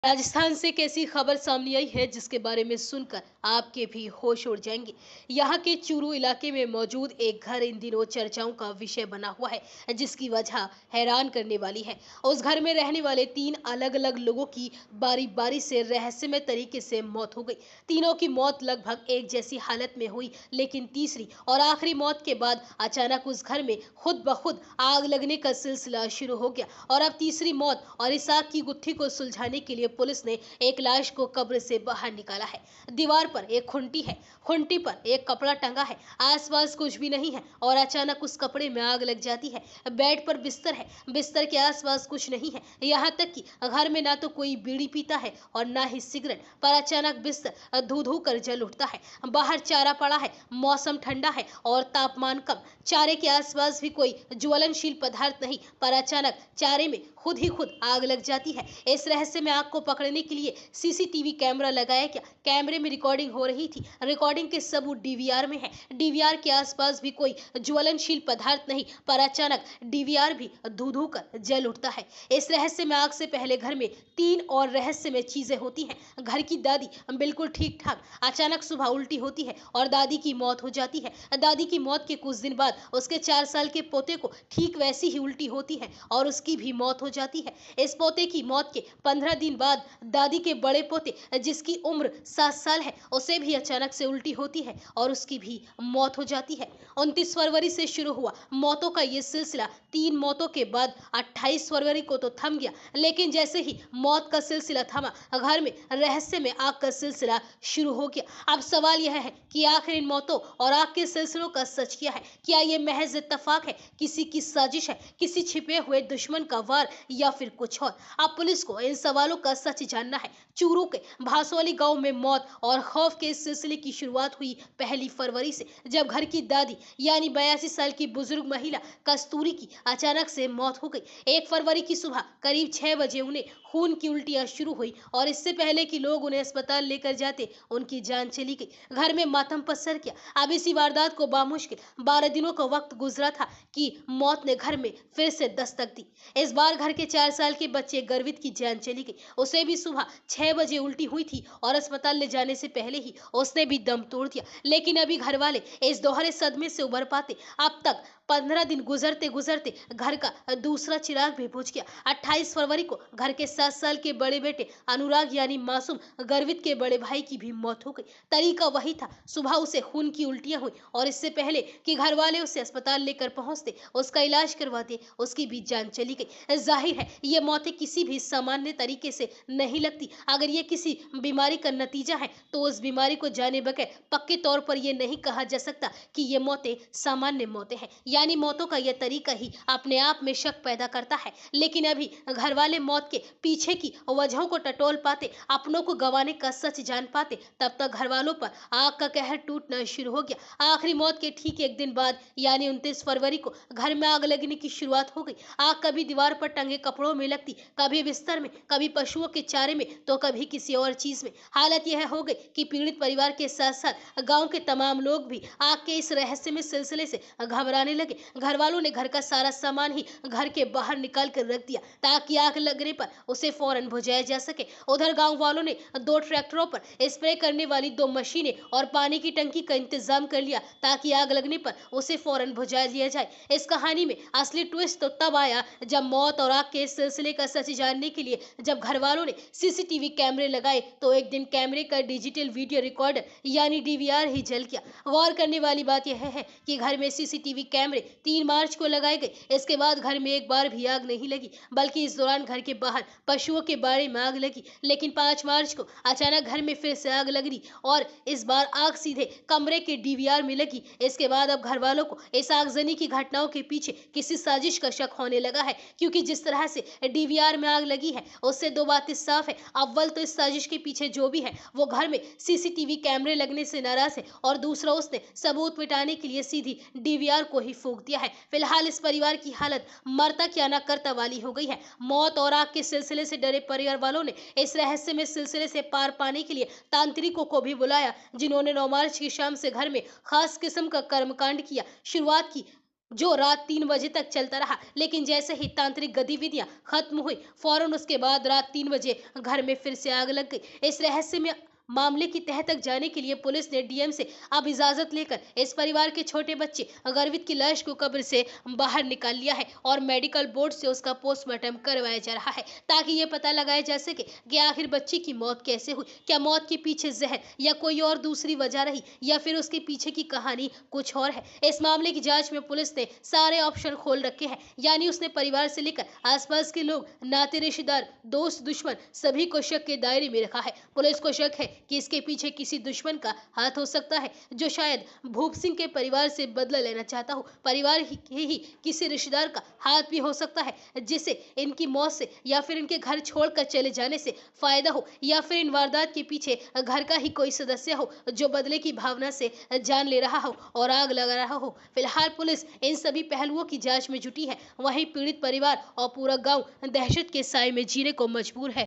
राजस्थान से एक ऐसी खबर सामने आई है जिसके बारे में सुनकर आपके भी होश उड़ जाएंगे। यहाँ के चूरू इलाके में मौजूद एक घर इन दिनों चर्चाओं का विषय बना हुआ है, जिसकी वजह हैरान करने वाली है। उस घर में रहने वाले तीन अलग अलग लोगों की बारी बारी से रहस्यमय तरीके से मौत हो गई। तीनों की मौत लगभग एक जैसी हालत में हुई, लेकिन तीसरी और आखिरी मौत के बाद अचानक उस घर में खुद ब खुद आग लगने का सिलसिला शुरू हो गया। और अब तीसरी मौत और इस आग की गुत्थी को सुलझाने के लिए पुलिस ने एक लाश को कब्र से बाहर निकाला है। दीवार पर एक खुंटी है, खुंटी पर एक कपड़ा टंगा है, आसपास कुछ भी नहीं है और अचानक उस कपड़े में आग लग जाती है। बेड पर बिस्तर है, बिस्तर के आसपास कुछ नहीं है, यहाँ तक कि घर में ना तो कोई बीड़ी पीता है और ना ही सिगरेट, पर अचानक बिस्तर धू धू कर जल उठता है। बाहर चारा पड़ा है, मौसम ठंडा है और तापमान कम। चारे के आसपास भी कोई ज्वलनशील पदार्थ नहीं, पर अचानक चारे में खुद ही खुद आग लग जाती है। इस रहस्य में आग को पकड़ने के लिए सीसीटीवी कैमरा लगाया गया। कैमरे में रिकॉर्डिंग हो रही थी, रिकॉर्डिंग के सबूत डीवीआर में है। डीवीआर के आसपास भी कोई ज्वलनशील पदार्थ नहीं, पर अचानक डीवीआर भी धू धू कर जल उठता है। इस रहस्य में आग से पहले घर में तीन और रहस्यमय चीजें होती हैं। घर की दादी बिल्कुल ठीक ठाक, अचानक सुबह उल्टी होती है और दादी की मौत हो जाती है। दादी की मौत के कुछ दिन बाद उसके 4 साल के पोते को ठीक वैसी ही उल्टी होती है और उसकी भी मौत हो जाती है। इस पोते की मौत के 15 दिन बाद दादी के बड़े पोते, जिसकी उम्र 7 साल है, उसे भी अचानक से उल्टी होती है और उसकी भी मौत हो जाती है। 29 फरवरी से शुरू हुआ मौतों का ये सिलसिला 3 मौतों के बाद 28 फरवरी को तो थम गया, लेकिन जैसे ही मौत का सिलसिला थमा, घर में रहस्य में आग का सिलसिला शुरू हो गया। अब सवाल यह है कि आखिर इन मौतों और आग के सिलसिलों का सच क्या है? क्या ये महज इत्तेफाक है, किसी की साजिश है, किसी छिपे हुए दुश्मन का वार, या फिर कुछ और? अब पुलिस को इन सवालों का सच जानना है। चूरू के भासोली गांव में मौत और खौफ के इस सिलसिले की शुरुआत हुई 1 फरवरी से, जब घर की दादी यानी 82 साल की बुजुर्ग महिला कस्तूरी की अचानक से मौत हो गई। 1 फरवरी की सुबह करीब 6 बजे उन्हें खून की उल्टियां शुरू हुई और इससे पहले कि लोग उन्हें अस्पताल लेकर जाते, उनकी जान चली गई। घर में मातम पसर गया। अब इसी वारदात को बामुश्किल 12 दिनों का वक्त गुजरा था कि मौत ने घर में फिर से दस्तक दी। इस बार घर के 4 साल के बच्चे गर्वित की जान चली गई। उसे भी सुबह 6 बजे उल्टी हुई थी और अस्पताल ले जाने से पहले ही उसने भी दम तोड़ दिया। लेकिन अभी घर वाले इस दोहरे सदमे से उबर पाते। अब तक 15 दिन गुजरते गुजरते घर का दूसरा चिराग भी बुझ गया। 28 फरवरी को घर के 7 साल के बड़े बेटे अनुराग यानी मासूम गर्वित के बड़े भाई की भी मौत हो गई। तरीका वही था, सुबह उसे खून की उल्टियां हुई और इससे पहले कि घर वाले उसे अस्पताल लेकर पहुंचते, उसका इलाज करवाते, उसकी भी जान चली गई। जाहिर है ये मौतें किसी भी सामान्य तरीके से नहीं लगती। अगर ये किसी बीमारी का नतीजा है तो उस बीमारी को जाने बगैर पक्के तौर पर यह नहीं कहा जा सकता कि ये मौतें सामान्य मौतें हैं। यानी मौतों का यह तरीका ही अपने आप में शक पैदा करता है। लेकिन अभी घर वाले मौत के पीछे की वजहों को टटोल पाते, अपनों को गंवाने का सच जान पाते, तब तक घर वालों पर आग का कहर टूटना शुरू हो गया। आखिरी मौत के ठीक एक दिन बाद यानी 29 फरवरी को घर में आग लगने की शुरुआत हो गई। आग कभी दीवार पर टंगे कपड़ों में लगती, कभी बिस्तर में, कभी पशुओं के चारे में, तो कभी किसी और चीज में। हालत यह हो गई कि पीड़ित परिवार के साथ साथ गांव के तमाम लोग भी आग के इस रहस्यमय सिलसिले से घबराने लगे। घर वालों ने घर का सारा सामान ही घर के बाहर निकाल कर रख दिया ताकि आग लगने पर उसे फौरन बुझाया जा सके। उधर गांव वालों ने 2 ट्रैक्टरों पर स्प्रे करने वाली 2 मशीनें और पानी की टंकी का इंतजाम कर लिया ताकि आग लगने पर उसे फौरन बुझा लिया जाए। इस कहानी में असली ट्विस्ट तो तब आया जब मौत और आग के इस सिलसिले का सच जानने के लिए जब घर वालों ने सीसीटीवी कैमरे लगाए तो एक दिन कैमरे का डिजिटल वीडियो रिकॉर्डर यानी डीवीआर ही जल गया। गौर करने वाली बात यह है कि घर में सीसीटीवी कैमरे 3 मार्च को लगाए गए। इसके बाद घर में एक बार भी आग नहीं लगी, बल्कि इस दौरान घर के बाहर पशुओं के बाड़े में आग लगी। लेकिन 5 मार्च को अचानक घर में फिर से आग लगी और इस बार आग सीधे कमरे के डीवीआर में लगी। इसके बाद अब घर वालों को इस आगजनी की घटनाओं के पीछे किसी साजिश का शक होने लगा है, क्योंकि जिस तरह से डीवीआर में आग लगी है उससे 2 बातें साफ है। अव्वल तो इस साजिश के पीछे जो भी है वो घर में सीसीटीवी कैमरे लगने से नाराज है और दूसरा उसने सबूत मिटाने के लिए सीधी डीवीआर को ही फूंक दिया है। फिलहाल इस परिवार की हालत मरता क्या ना करता वाली हो गई है। मौत और आग के सिलसिले से डरे परिवार वालों ने इस रहस्य में सिलसिले से पार पाने के लिए तांत्रिकों को भी बुलाया, जिन्होंने 9 मार्च की शाम से घर में खास किस्म का कर्मकांड किया शुरुआत की। जो रात 3 बजे तक चलता रहा। लेकिन जैसे ही तांत्रिक गतिविधियां खत्म हुई, फौरन उसके बाद रात 3 बजे घर में फिर से आग लग गई। इस रहस्य में मामले की तह तक जाने के लिए पुलिस ने डीएम से अब इजाजत लेकर इस परिवार के छोटे बच्चे गर्वित की लाश को कब्र से बाहर निकाल लिया है और मेडिकल बोर्ड से उसका पोस्टमार्टम करवाया जा रहा है, ताकि ये पता लगाया जा सके कि आखिर बच्ची की मौत कैसे हुई। क्या मौत के पीछे जहर या कोई और दूसरी वजह रही, या फिर उसके पीछे की कहानी कुछ और है। इस मामले की जांच में पुलिस ने सारे ऑप्शन खोल रखे हैं, यानी उसने परिवार से लेकर आसपास के लोग, नाते रिश्तेदार, दोस्त, दुश्मन सभी को शक के दायरे में रखा है। पुलिस को शक है कि इसके पीछे किसी दुश्मन का हाथ हो सकता है, जो शायद भूप सिंह के परिवार से बदला लेना चाहता हो। परिवार ही किसी रिश्तेदार का हाथ भी हो सकता है, जिसे इनकी मौत से या फिर इनके घर छोड़कर चले जाने से फायदा हो, या फिर इन वारदात के पीछे घर का ही कोई सदस्य हो जो बदले की भावना से जान ले रहा हो और आग लगा रहा हो। फिलहाल पुलिस इन सभी पहलुओं की जांच में जुटी है। वहीं पीड़ित परिवार और पूरा गांव दहशत के साए में जीने को मजबूर है।